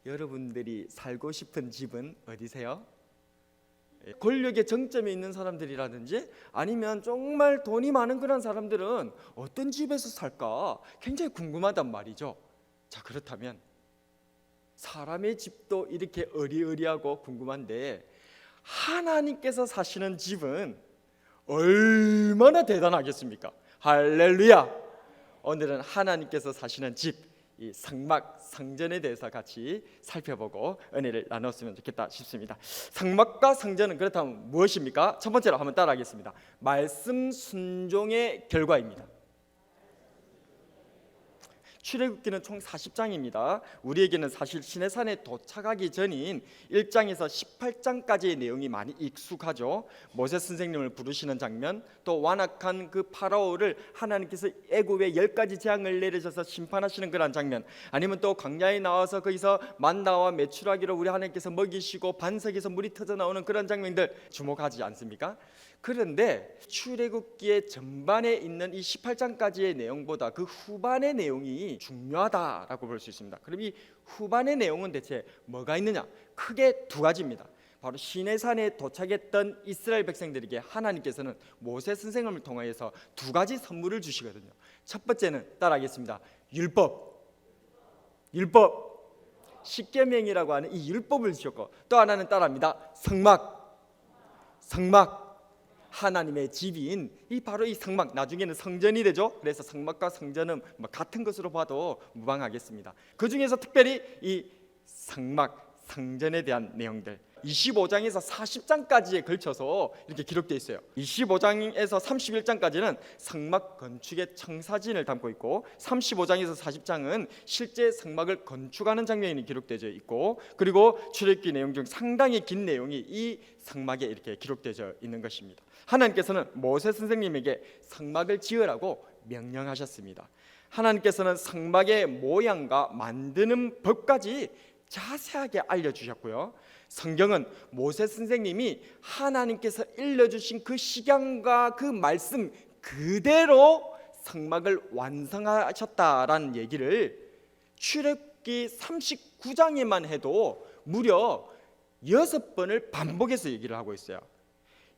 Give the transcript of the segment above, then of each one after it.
여러분들이 살고 싶은 집은 어디세요? 권력의 정점에 있는 사람들이라든지 아니면 정말 돈이 많은 그런 사람들은 어떤 집에서 살까 굉장히 궁금하단 말이죠. 자, 그렇다면 사람의 집도 이렇게 어리어리하고 궁금한데 하나님께서 사시는 집은 얼마나 대단하겠습니까? 할렐루야! 오늘은 하나님께서 사시는 집, 이 성막, 성전에 대해서 같이 살펴보고 은혜를 나눴으면 좋겠다 싶습니다. 성막과 성전은 그렇다면 무엇입니까? 첫 번째로 한번 따라하겠습니다. 말씀 순종의 결과입니다. 출애굽기는 총 40장입니다. 우리에게는 사실 시내산에 도착하기 전인 1장에서 18장까지의 내용이 많이 익숙하죠. 모세 선생님을 부르시는 장면, 또 완악한 그 파라오를 하나님께서 애굽에 10가지 재앙을 내리셔서 심판하시는 그런 장면, 아니면 또 광야에 나와서 거기서 만나와 메추라기로 우리 하나님께서 먹이시고 반석에서 물이 터져 나오는 그런 장면들 주목하지 않습니까? 그런데 출애굽기의 전반에 있는 이 18장까지의 내용보다 그 후반의 내용이 중요하다라고 볼 수 있습니다. 그럼 이 후반의 내용은 대체 뭐가 있느냐? 크게 두 가지입니다. 바로 시내산에 도착했던 이스라엘 백성들에게 하나님께서는 모세 선생님을 통하여서 두 가지 선물을 주시거든요. 첫 번째는 따라하겠습니다. 율법, 십계명이라고 하는 이 율법을 주셨고, 또 하나는 따라합니다. 성막, 하나님의 집인 이 바로 이 성막, 나중에는 성전이 되죠. 그래서 성막과 성전은 같은 것으로 봐도 무방하겠습니다. 그 중에서 특별히 이 성막, 성전에 대한 내용들 25장에서 40장까지에 걸쳐서 이렇게 기록되어 있어요. 25장에서 31장까지는 성막 건축의 청사진을 담고 있고, 35장에서 40장은 실제 성막을 건축하는 장면이 기록되어 있고, 그리고 출애굽기 내용 중 상당히 긴 내용이 이 성막에 이렇게 기록되어 있는 것입니다. 하나님께서는 모세 선생님에게 성막을 지으라고 명령하셨습니다. 하나님께서는 성막의 모양과 만드는 법까지 자세하게 알려주셨고요. 성경은 모세 선생님이 하나님께서 일러주신 그 식양과 그 말씀 그대로 성막을 완성하셨다라는 얘기를 출애굽기 39장에만 해도 무려 6번을 반복해서 얘기를 하고 있어요.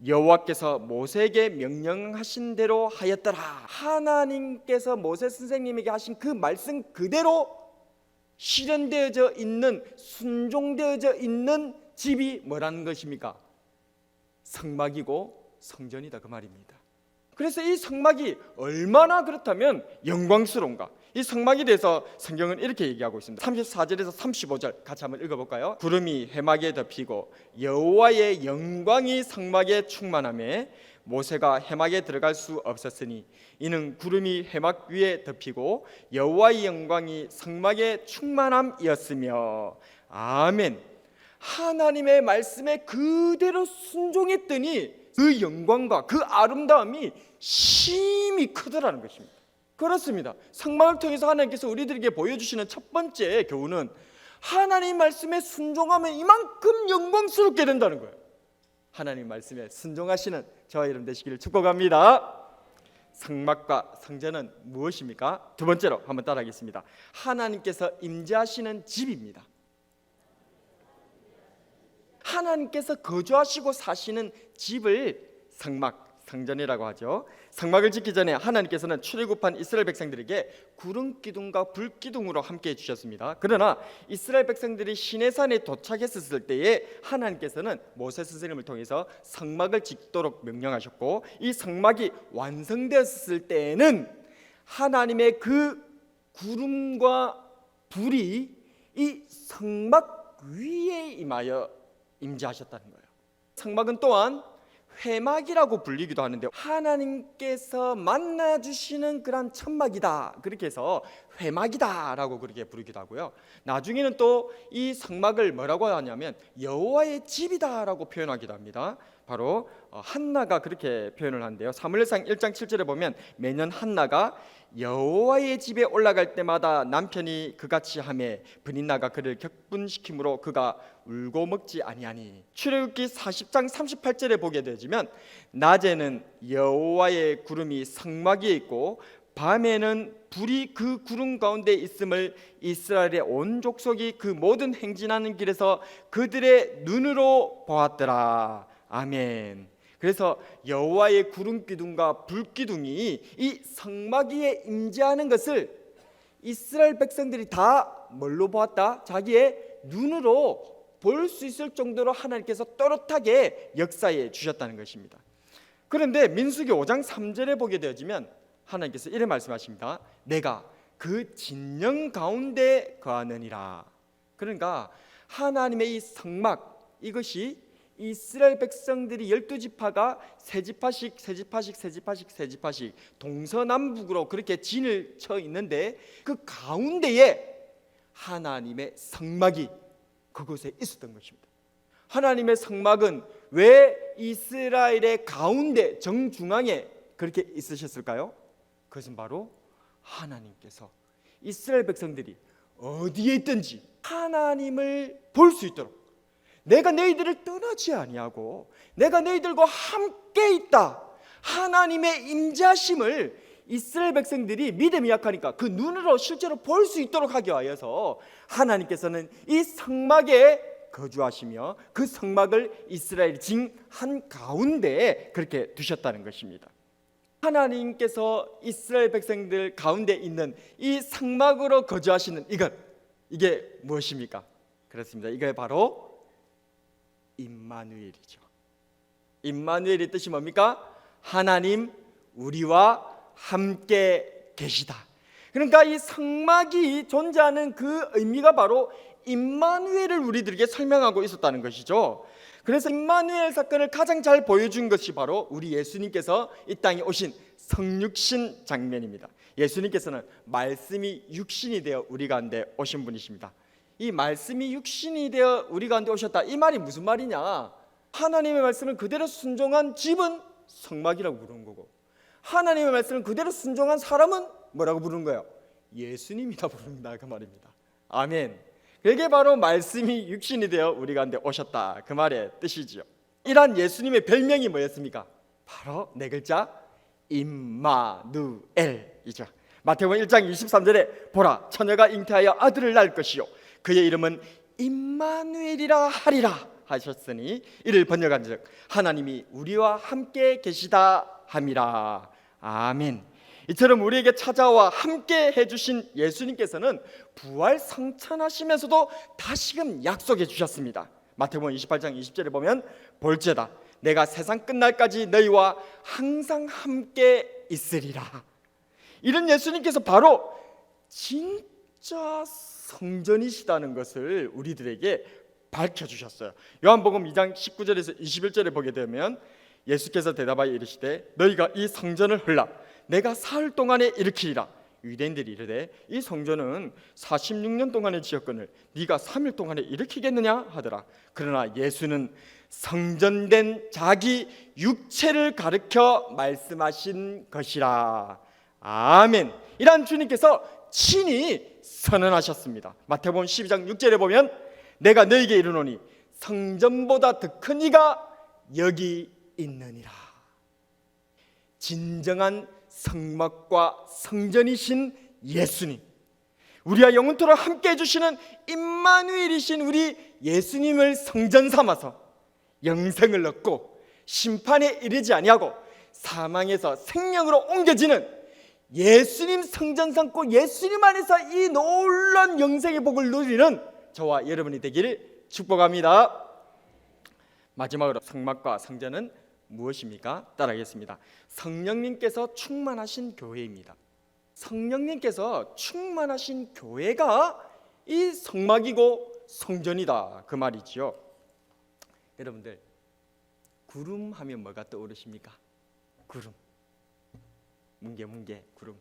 여호와께서 모세에게 명령하신 대로 하였더라. 하나님께서 모세 선생님에게 하신 그 말씀 그대로 실현되어져 있는, 순종되어져 있는 집이 뭐라는 것입니까? 성막이고 성전이다, 그 말입니다. 그래서 이 성막이 얼마나 그렇다면 영광스러운가. 이 성막에 대해서 성경은 이렇게 얘기하고 있습니다. 34절에서 35절 같이 한번 읽어볼까요? 구름이 회막에 덮이고 여호와의 영광이 성막에 충만하며 모세가 회막에 들어갈 수 없었으니 이는 구름이 회막 위에 덮이고 여호와의 영광이 성막에 충만함이었으며. 아멘. 하나님의 말씀에 그대로 순종했더니 그 영광과 그 아름다움이 심히 크더라는 것입니다. 그렇습니다. 성막을 통해서 하나님께서 우리들에게 보여주시는 첫 번째 교훈은 하나님 말씀에 순종하면 이만큼 영광스럽게 된다는 거예요. 하나님 말씀에 순종하시는 저와 여러분 되시기를 축복합니다. 성막과 성전은 무엇입니까? 두 번째로 한번 따라하겠습니다. 하나님께서 임재하시는 집입니다. 하나님께서 거주하시고 사시는 집을 성막, 성전이라고 하죠. 성막을 짓기 전에 하나님께서는 출애굽한 이스라엘 백성들에게 구름 기둥과 불 기둥으로 함께 해주셨습니다. 그러나 이스라엘 백성들이 시내산에 도착했을 때에 하나님께서는 모세 선생님을 통해서 성막을 짓도록 명령하셨고, 이 성막이 완성되었을 때에는 하나님의 그 구름과 불이 이 성막 위에 임하여 임재하셨다는 거예요. 성막은 또한 회막이라고 불리기도 하는데 하나님께서 만나주시는 그런 천막이다, 그렇게 해서 회막이다라고 그렇게 부르기도 하고요. 나중에는 또 이 성막을 뭐라고 하냐면 여호와의 집이다라고 표현하기도 합니다. 바로 한나가 그렇게 표현을 하는데요. 사무엘상 1장 7절에 보면 매년 한나가 여호와의 집에 올라갈 때마다 남편이 그같이 하매 브닌나가 그를 격분시키므로 그가 울고 먹지 아니하니. 출애굽기 40장 38절에 보게 되지만 낮에는 여호와의 구름이 성막 위에 있고 밤에는 불이 그 구름 가운데 있음을 이스라엘의 온 족속이 그 모든 행진하는 길에서 그들의 눈으로 보았더라. 아멘. 그래서 여호와의 구름 기둥과 불 기둥이 이 성막 위에 임재하는 것을 이스라엘 백성들이 다 뭘로 보았다? 자기의 눈으로 볼 수 있을 정도로 하나님께서 또렷하게 역사해 주셨다는 것입니다. 그런데 민수기 5장 3절에 보게 되어지면 하나님께서 이렇게 말씀하십니다. 내가 그 진영 가운데 거하느니라. 그러니까 하나님의 이 성막, 이것이 이스라엘 백성들이 12지파가 세 지파씩 동서남북으로 그렇게 진을 쳐 있는데 그 가운데에 하나님의 성막이 그곳에 있었던 것입니다. 하나님의 성막은 왜 이스라엘의 가운데 정중앙에 그렇게 있으셨을까요? 그것은 바로 하나님께서 이스라엘 백성들이 어디에 있든지 하나님을 볼 수 있도록, 내가 너희들을 떠나지 아니하고 내가 너희들과 함께 있다, 하나님의 임재하심을 이스라엘 백성들이 믿음이 약하니까 그 눈으로 실제로 볼 수 있도록 하기 위하여서 하나님께서는 이 성막에 거주하시며 그 성막을 이스라엘 징 한가운데에 그렇게 두셨다는 것입니다. 하나님께서 이스라엘 백성들 가운데 있는 이 성막으로 거주하시는 이게 무엇입니까? 그렇습니다. 이게 바로 임마누엘이죠. 임마누엘의 뜻이 뭡니까? 하나님 우리와 함께 계시다. 그러니까 이 성막이 존재하는 그 의미가 바로 임마누엘을 우리들에게 설명하고 있었다는 것이죠. 그래서 임마누엘 사건을 가장 잘 보여준 것이 바로 우리 예수님께서 이 땅에 오신 성육신 장면입니다. 예수님께서는 말씀이 육신이 되어 우리 가운데 오신 분이십니다. 이 말씀이 육신이 되어 우리 가운데 오셨다, 이 말이 무슨 말이냐? 하나님의 말씀을 그대로 순종한 집은 성막이라고 부르는 거고, 하나님의 말씀을 그대로 순종한 사람은 뭐라고 부르는 거예요? 예수님이라 부릅니다, 그 말입니다. 아멘. 그게 바로 말씀이 육신이 되어 우리 가운데 오셨다, 그 말의 뜻이지요. 이러한 예수님의 별명이 뭐였습니까? 바로 네 글자 임마누엘이죠. 마태복음 1장 23절에 보라, 처녀가 잉태하여 아들을 낳을 것이요 그의 이름은 임마누엘이라 하리라 하셨으니 이를 번역한즉 하나님이 우리와 함께 계시다 함이라. 아멘. 이처럼 우리에게 찾아와 함께 해주신 예수님께서는 부활 성천하시면서도 다시금 약속해 주셨습니다. 마태복음 28장 20절에 보면 볼지어다 내가 세상 끝날까지 너희와 항상 함께 있으리라. 이런 예수님께서 바로 진짜 성전이시다는 것을 우리들에게 밝혀주셨어요. 요한복음 2장 19절에서 21절에 보게 되면 예수께서 대답하여 이르시되 너희가 이 성전을 헐라 내가 사흘 동안에 일으키리라. 유대인들이 이르되 이 성전은 46년 동안에 지었거늘 네가 3일 동안에 일으키겠느냐 하더라. 그러나 예수는 성전된 자기 육체를 가르쳐 말씀하신 것이라. 아멘. 이란 주님께서 친히 선언하셨습니다. 마태복음 12장 6절에 보면 내가 너희에게 이르노니 성전보다 더 큰 이가 여기 있느니라. 진정한 성막과 성전이신 예수님, 우리와 영원토록 함께 해주시는 임마누엘이신 우리 예수님을 성전 삼아서 영생을 얻고 심판에 이르지 아니하고 사망에서 생명으로 옮겨지는 예수님 성전 삼고 예수님 안에서 이 놀라운 영생의 복을 누리는 저와 여러분이 되기를 축복합니다. 마지막으로 성막과 성전은 무엇입니까? 따라하겠습니다. 성령님께서 충만하신 교회입니다. 성령님께서 충만하신 교회가 이 성막이고 성전이다, 그 말이지요. 여러분들, 구름 하면 뭐가 떠오르십니까? 구름, 뭉게뭉게 구름.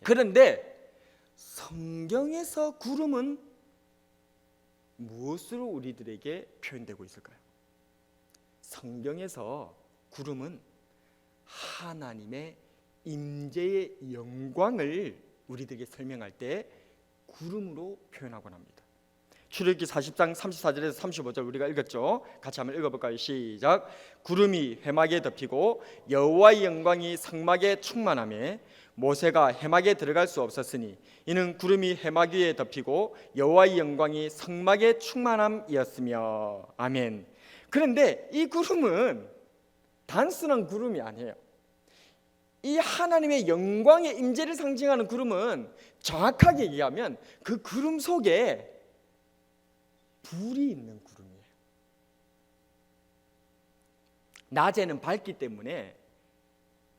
그런데 성경에서 구름은 무엇으로 우리들에게 표현되고 있을까요? 성경에서 구름은 하나님의 임재의 영광을 우리들에게 설명할 때 구름으로 표현하곤 합니다. 출애굽기 40장 34절에서 35절 우리가 읽었죠. 같이 한번 읽어볼까요? 시작. 구름이 회막에 덮이고 여호와의 영광이 성막에 충만하며 모세가 해막에 들어갈 수 없었으니 이는 구름이 해막 위에 덮이고 여호와의 영광이 성막의 충만함이었으며. 아멘. 그런데 이 구름은 단순한 구름이 아니에요. 이 하나님의 영광의 임재를 상징하는 구름은 정확하게 얘기하면 그 구름 속에 불이 있는 구름이에요. 낮에는 밝기 때문에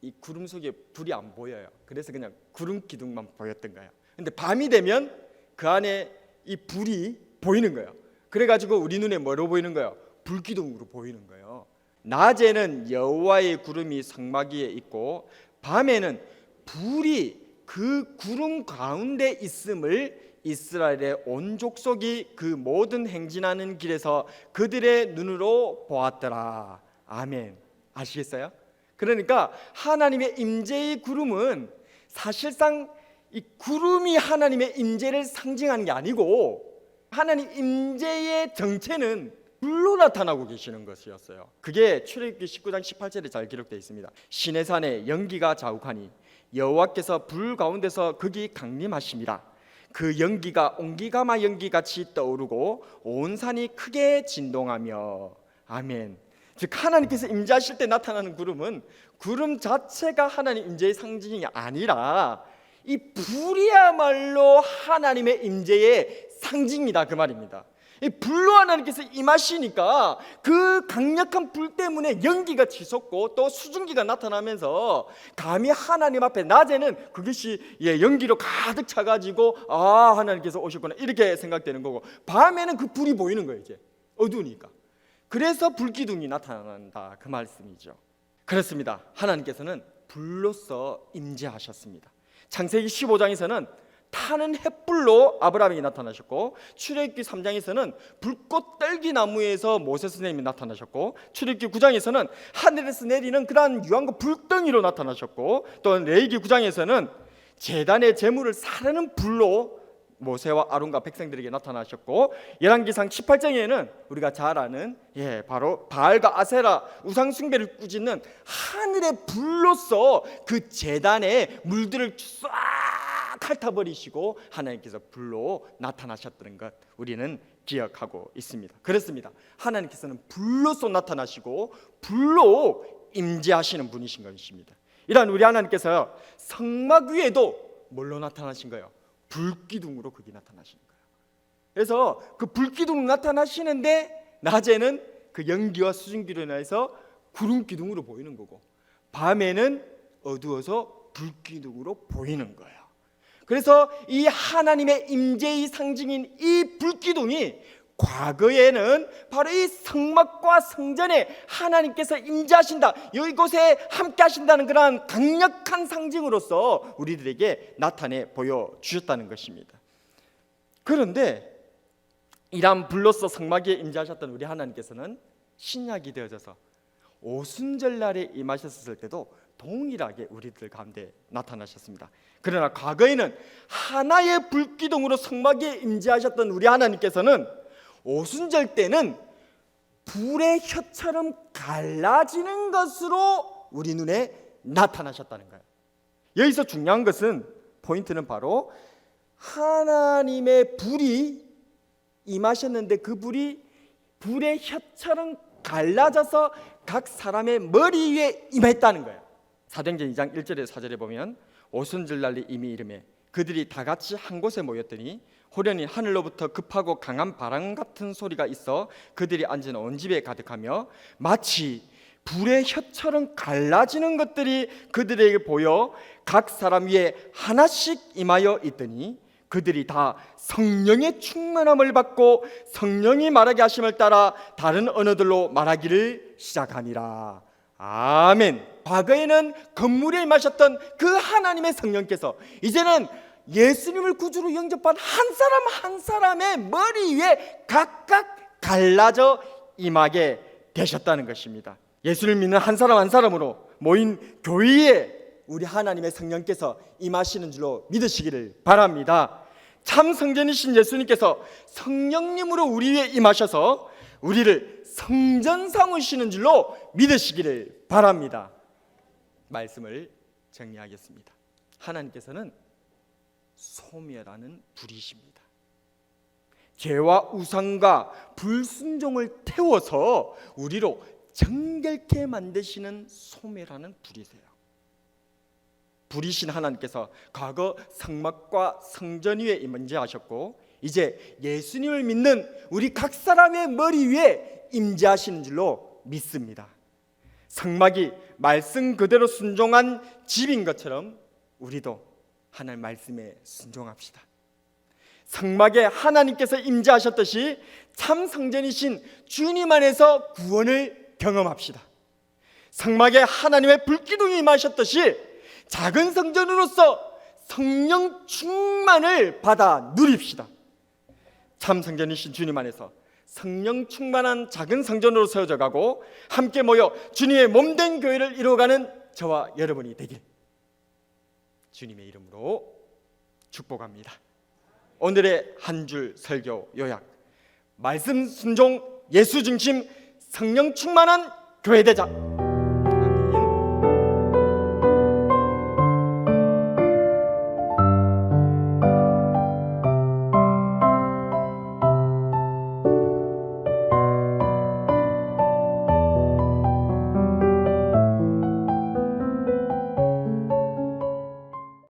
이 구름 속에 불이 안 보여요. 그래서 그냥 구름 기둥만 보였던 거예요. 근데 밤이 되면 그 안에 이 불이 보이는 거예요. 그래가지고 우리 눈에 뭐로 보이는 거예요? 불기둥으로 보이는 거예요. 낮에는 여호와의 구름이 성막 위에 있고 밤에는 불이 그 구름 가운데 있음을 이스라엘의 온 족속이 그 모든 행진하는 길에서 그들의 눈으로 보았더라. 아멘. 아시겠어요? 그러니까 하나님의 임재의 구름은 사실상 이 구름이 하나님의 임재를 상징하는 게 아니고 하나님 임재의 정체는 불로 나타나고 계시는 것이었어요. 그게 출애굽기 19장 18절에 잘 기록되어 있습니다. 시내산에 연기가 자욱하니 여호와께서 불 가운데서 극이 강림하심이라. 그 연기가 옹기가마 연기같이 떠오르고 온 산이 크게 진동하며. 아멘. 즉 하나님께서 임재하실 때 나타나는 구름은 구름 자체가 하나님 임재의 상징이 아니라 이 불이야말로 하나님의 임재의 상징이다 그 말입니다. 이 불로 하나님께서 임하시니까 그 강력한 불 때문에 연기가 치솟고 또 수증기가 나타나면서 감히 하나님 앞에 낮에는 그것이 연기로 가득 차가지고 아 하나님께서 오셨구나 이렇게 생각되는 거고 밤에는 그 불이 보이는 거예요. 이제 어두우니까. 그래서 불기둥이 나타난다 그 말씀이죠. 그렇습니다. 하나님께서는 불로서 임재하셨습니다. 창세기 15장에서는 타는 횃불로 아브라함에게 나타나셨고 출애굽기 3장에서는 불꽃 떨기나무에서 모세 선생님이 나타나셨고 출애굽기 9장에서는 하늘에서 내리는 그러한 유황과 불덩이로 나타나셨고 또 레위기 9장에서는 제단의 제물을 사르는 불로 모세와 아론과 백성들에게 나타나셨고 열왕기상 18장에는 우리가 잘 아는 바로 바알과 아세라 우상 숭배를 꾸짖는 하늘의 불로서 그 제단에 물들을 싹 핥아버리시고 하나님께서 불로 나타나셨다는 것 우리는 기억하고 있습니다. 그렇습니다. 하나님께서는 불로서 나타나시고 불로 임재하시는 분이신 것입니다. 이러한 우리 하나님께서 성막 위에도 뭘로 나타나신 거예요? 불기둥으로 거기 나타나시는 거예요. 그래서 그 불기둥 나타나시는데 낮에는 그 연기와 수증기로 인해서 구름기둥으로 보이는 거고 밤에는 어두워서 불기둥으로 보이는 거예요. 그래서 이 하나님의 임재의 상징인 이 불기둥이 과거에는 바로 이 성막과 성전에 하나님께서 임재하신다, 이곳에 함께 하신다는 그러한 강력한 상징으로서 우리들에게 나타내 보여주셨다는 것입니다. 그런데 이러한 불로서 성막 위에 임재하셨던 우리 하나님께서는 신약이 되어져서 오순절날에 임하셨을 때도 동일하게 우리들 가운데 나타나셨습니다. 그러나 과거에는 하나의 불기둥으로 성막 위에 임재하셨던 우리 하나님께서는 오순절 때는 불의 혀처럼 갈라지는 것으로 우리 눈에 나타나셨다는 거예요. 여기서 중요한 것은 포인트는 바로 하나님의 불이 임하셨는데 그 불이 불의 혀처럼 갈라져서 각 사람의 머리 위에 임했다는 거예요. 사도행전 2장 1절에 4절에 보면 오순절날이 이미 이르매 그들이 다 같이 한 곳에 모였더니 호련히 하늘로부터 급하고 강한 바람 같은 소리가 있어 그들이 앉은 온 집에 가득하며 마치 불의 혀처럼 갈라지는 것들이 그들에게 보여 각 사람 위에 하나씩 임하여 있더니 그들이 다 성령의 충만함을 받고 성령이 말하게 하심을 따라 다른 언어들로 말하기를 시작하니라. 아멘. 과거에는 건물에 임하셨던 그 하나님의 성령께서 이제는 예수님을 구주로 영접한 한 사람 한 사람의 머리 위에 각각 갈라져 임하게 되셨다는 것입니다. 예수를 믿는 한 사람 한 사람으로 모인 교회에 우리 하나님의 성령께서 임하시는 줄로 믿으시기를 바랍니다. 참 성전이신 예수님께서 성령님으로 우리 위에 임하셔서 우리를 성전 삼으시는 줄로 믿으시기를 바랍니다. 말씀을 정리하겠습니다. 하나님께서는 소멸하는 불이십니다. 죄와 우상과 불순종을 태워서 우리로 정결케 만드시는 소멸하는 불이세요. 불이신 하나님께서 과거 성막과 성전 위에 임재하셨고 이제 예수님을 믿는 우리 각 사람의 머리 위에 임재하시는 줄로 믿습니다. 성막이 말씀 그대로 순종한 집인 것처럼 우리도 하나님 말씀에 순종합시다. 성막에 하나님께서 임재하셨듯이 참 성전이신 주님 안에서 구원을 경험합시다. 성막에 하나님의 불기둥이 임하셨듯이 작은 성전으로서 성령 충만을 받아 누립시다. 참 성전이신 주님 안에서 성령 충만한 작은 성전으로 세워져 가고 함께 모여 주님의 몸된 교회를 이루어가는 저와 여러분이 되길 주님의 이름으로 축복합니다. 오늘의 한 줄 설교 요약: 말씀 순종, 예수 중심, 성령 충만한 교회 되자.